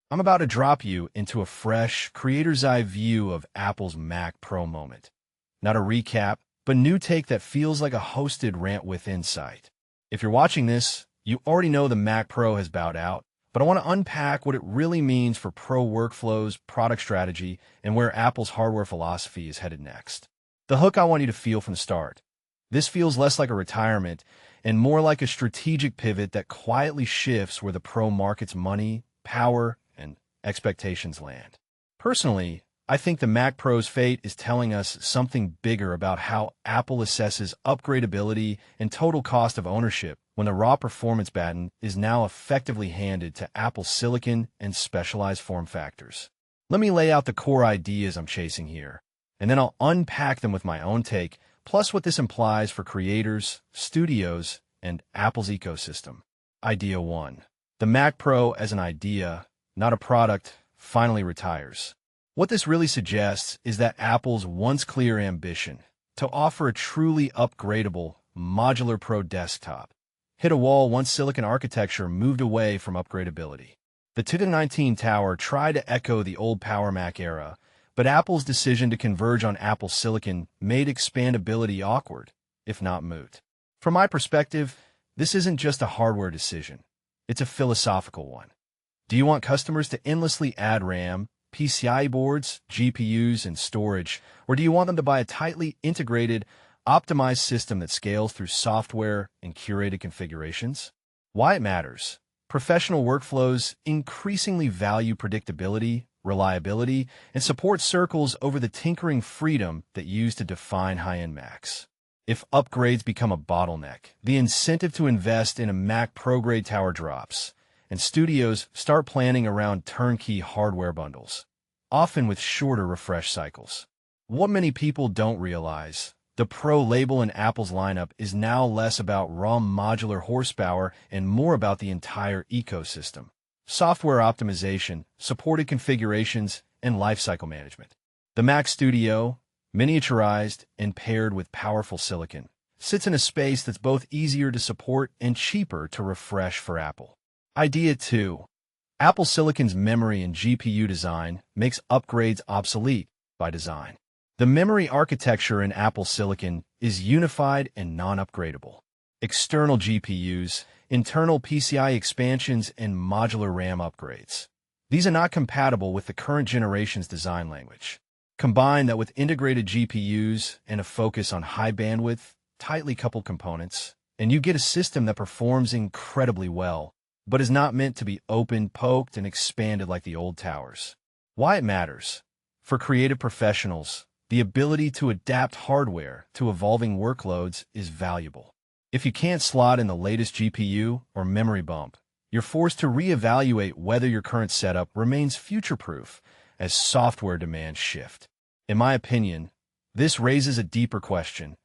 I'm about to drop you into a fresh, creator's eye view of Apple's Mac Pro moment. Not a recap, but new take that feels like a hosted rant with insight. If you're watching this, you already know the Mac Pro has bowed out, but I want to unpack what it really means for pro workflows, product strategy, and where Apple's hardware philosophy is headed next. The hook I want you to feel from the start. This feels less like a retirement and more like a strategic pivot that quietly shifts where the pro market's money, power, and expectations land. Personally, I think the Mac Pro's fate is telling us something bigger about how Apple assesses upgradability and total cost of ownership when the raw performance baton is now effectively handed to Apple Silicon and specialized form factors. Let me lay out the core ideas I'm chasing here, and then I'll unpack them with my own take, plus what this implies for creators, studios, and Apple's ecosystem. Idea 1. The Mac Pro as an idea, not a product, finally retires. What this really suggests is that Apple's once clear ambition to offer a truly upgradable, modular Pro desktop hit a wall once silicon architecture moved away from upgradability. The 2019 Tower tried to echo the old Power Mac era, but Apple's decision to converge on Apple Silicon made expandability awkward, if not moot. From my perspective, this isn't just a hardware decision. It's a philosophical one. Do you want customers to endlessly add RAM, PCIe boards, GPUs, and storage, or do you want them to buy a tightly integrated, optimized system that scales through software and curated configurations? Why it matters. Professional workflows increasingly value predictability, reliability, and support circles over the tinkering freedom that used to define high-end Macs. If upgrades become a bottleneck, the incentive to invest in a Mac Pro-grade tower drops, and studios start planning around turnkey hardware bundles, often with shorter refresh cycles. What many people don't realize, the Pro label in Apple's lineup is now less about raw modular horsepower and more about the entire ecosystem. Software optimization, supported configurations, and lifecycle management. The Mac Studio, miniaturized and paired with powerful silicon, sits in a space that's both easier to support and cheaper to refresh for Apple. Idea 2. Apple Silicon's memory and GPU design makes upgrades obsolete by design. The memory architecture in Apple Silicon is unified and non-upgradable. External GPUs, internal PCIe expansions, and modular RAM upgrades. These are not compatible with the current generation's design language. Combine that with integrated GPUs and a focus on high bandwidth, tightly coupled components, and you get a system that performs incredibly well, but is not meant to be opened, poked, and expanded like the old towers. Why it matters. For creative professionals, the ability to adapt hardware to evolving workloads is valuable. If you can't slot in the latest GPU or memory bump, you're forced to reevaluate whether your current setup remains future-proof as software demands shift. In my opinion, this raises a deeper question.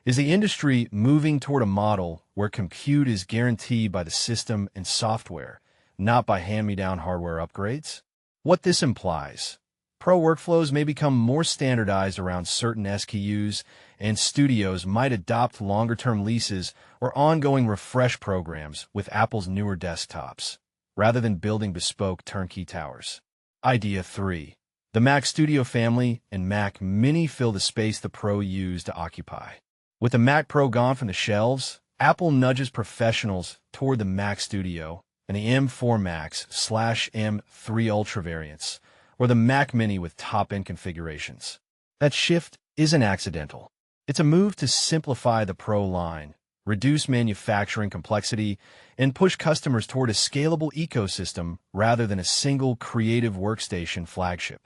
Is the industry moving toward a model where compute is guaranteed by the system and software, not by hand-me-down hardware upgrades? What this implies. Pro workflows may become more standardized around certain SKUs, and studios might adopt longer-term leases or ongoing refresh programs with Apple's newer desktops, rather than building bespoke turnkey towers. Idea 3. The Mac Studio family and Mac Mini fill the space the Pro used to occupy. With the Mac Pro gone from the shelves, Apple nudges professionals toward the Mac Studio and the M4 Max/M3 Ultra variants, or the Mac Mini with top-end configurations. That shift isn't accidental. It's a move to simplify the Pro line, reduce manufacturing complexity, and push customers toward a scalable ecosystem rather than a single creative workstation flagship.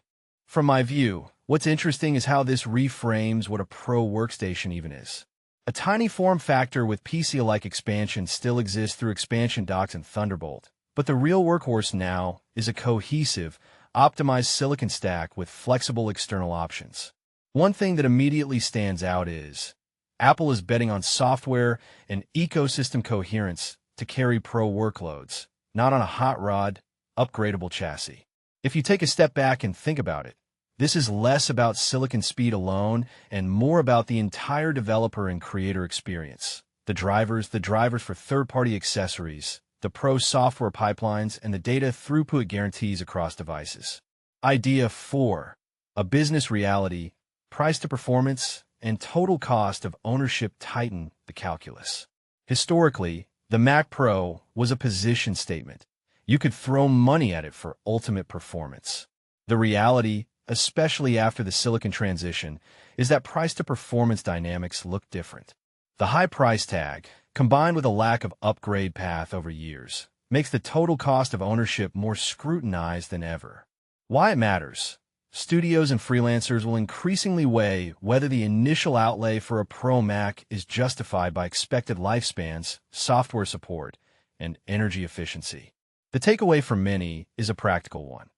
From my view, what's interesting is how this reframes what a Pro workstation even is. A tiny form factor with PC-like expansion still exists through expansion docks and Thunderbolt, but the real workhorse now is a cohesive, optimized silicon stack with flexible external options. One thing that immediately stands out is Apple is betting on software and ecosystem coherence to carry Pro workloads, not on a hot rod, upgradable chassis. If you take a step back and think about it, this is less about silicon speed alone and more about the entire developer and creator experience. The drivers for third-party accessories, the Pro software pipelines, and the data throughput guarantees across devices. Idea 4. A business reality, price to performance, and total cost of ownership tighten the calculus. Historically, the Mac Pro was a position statement. You could throw money at it for ultimate performance. The reality, especially after the silicon transition, is that price-to-performance dynamics look different. The high price tag, combined with a lack of upgrade path over years, makes the total cost of ownership more scrutinized than ever. Why it matters? Studios and freelancers will increasingly weigh whether the initial outlay for a Pro Mac is justified by expected lifespans, software support, and energy efficiency. The takeaway for many is a practical one.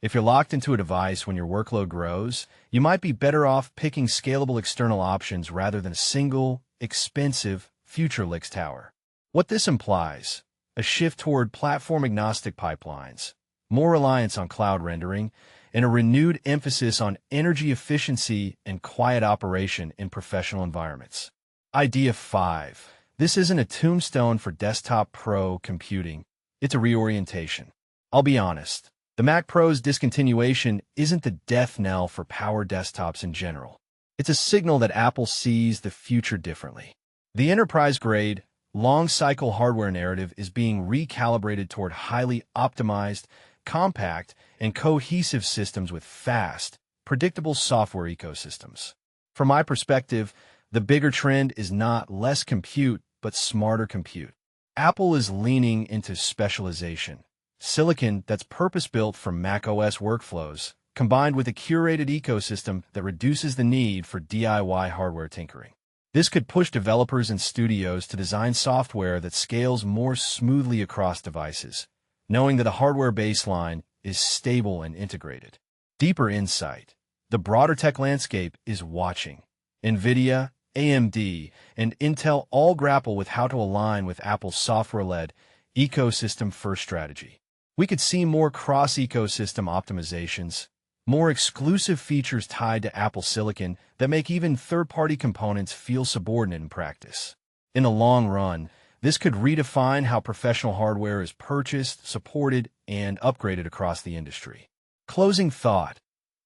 If you're locked into a device when your workload grows, you might be better off picking scalable external options rather than a single, expensive, future-lix tower. What this implies: a shift toward platform-agnostic pipelines, more reliance on cloud rendering, and a renewed emphasis on energy efficiency and quiet operation in professional environments. Idea 5. This isn't a tombstone for desktop Pro computing. It's a reorientation. I'll be honest, the Mac Pro's discontinuation isn't the death knell for power desktops in general. It's a signal that Apple sees the future differently. The enterprise-grade, long-cycle hardware narrative is being recalibrated toward highly optimized, compact, and cohesive systems with fast, predictable software ecosystems. From my perspective, the bigger trend is not less compute, but smarter compute. Apple is leaning into specialization. Silicon that's purpose-built for macOS workflows, combined with a curated ecosystem that reduces the need for DIY hardware tinkering. This could push developers and studios to design software that scales more smoothly across devices, knowing that a hardware baseline is stable and integrated. Deeper insight: the broader tech landscape is watching. NVIDIA, AMD, and Intel all grapple with how to align with Apple's software-led, ecosystem-first strategy. We could see more cross-ecosystem optimizations, more exclusive features tied to Apple Silicon that make even third-party components feel subordinate in practice. In the long run, this could redefine how professional hardware is purchased, supported, and upgraded across the industry. Closing thought: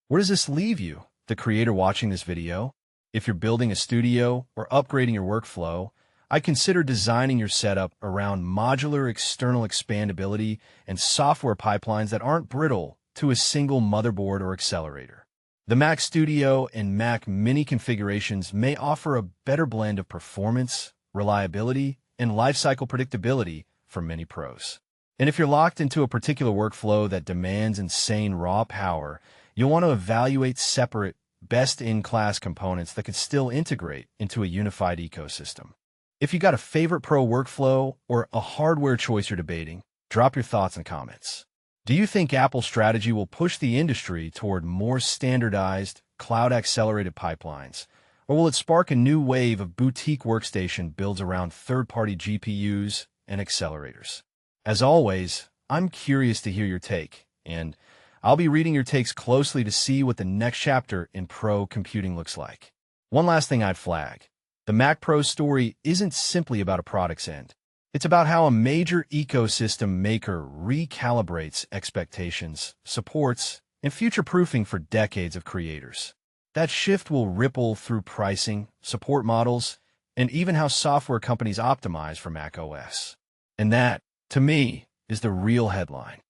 where does this leave you, the creator watching this video? If you're building a studio or upgrading your workflow, I'd consider designing your setup around modular external expandability and software pipelines that aren't brittle to a single motherboard or accelerator. The Mac Studio and Mac Mini configurations may offer a better blend of performance, reliability, and lifecycle predictability for many pros. And if you're locked into a particular workflow that demands insane raw power, you'll want to evaluate separate, best-in-class components that could still integrate into a unified ecosystem. If you got a favorite Pro workflow or a hardware choice you're debating, drop your thoughts in comments. Do you think Apple's strategy will push the industry toward more standardized, cloud-accelerated pipelines, or will it spark a new wave of boutique workstation builds around third-party GPUs and accelerators? As always, I'm curious to hear your take, and I'll be reading your takes closely to see what the next chapter in Pro computing looks like. One last thing I'd flag: the Mac Pro story isn't simply about a product's end. It's about how a major ecosystem maker recalibrates expectations, supports, and future-proofing for decades of creators. That shift will ripple through pricing, support models, and even how software companies optimize for macOS. And that, to me, is the real headline.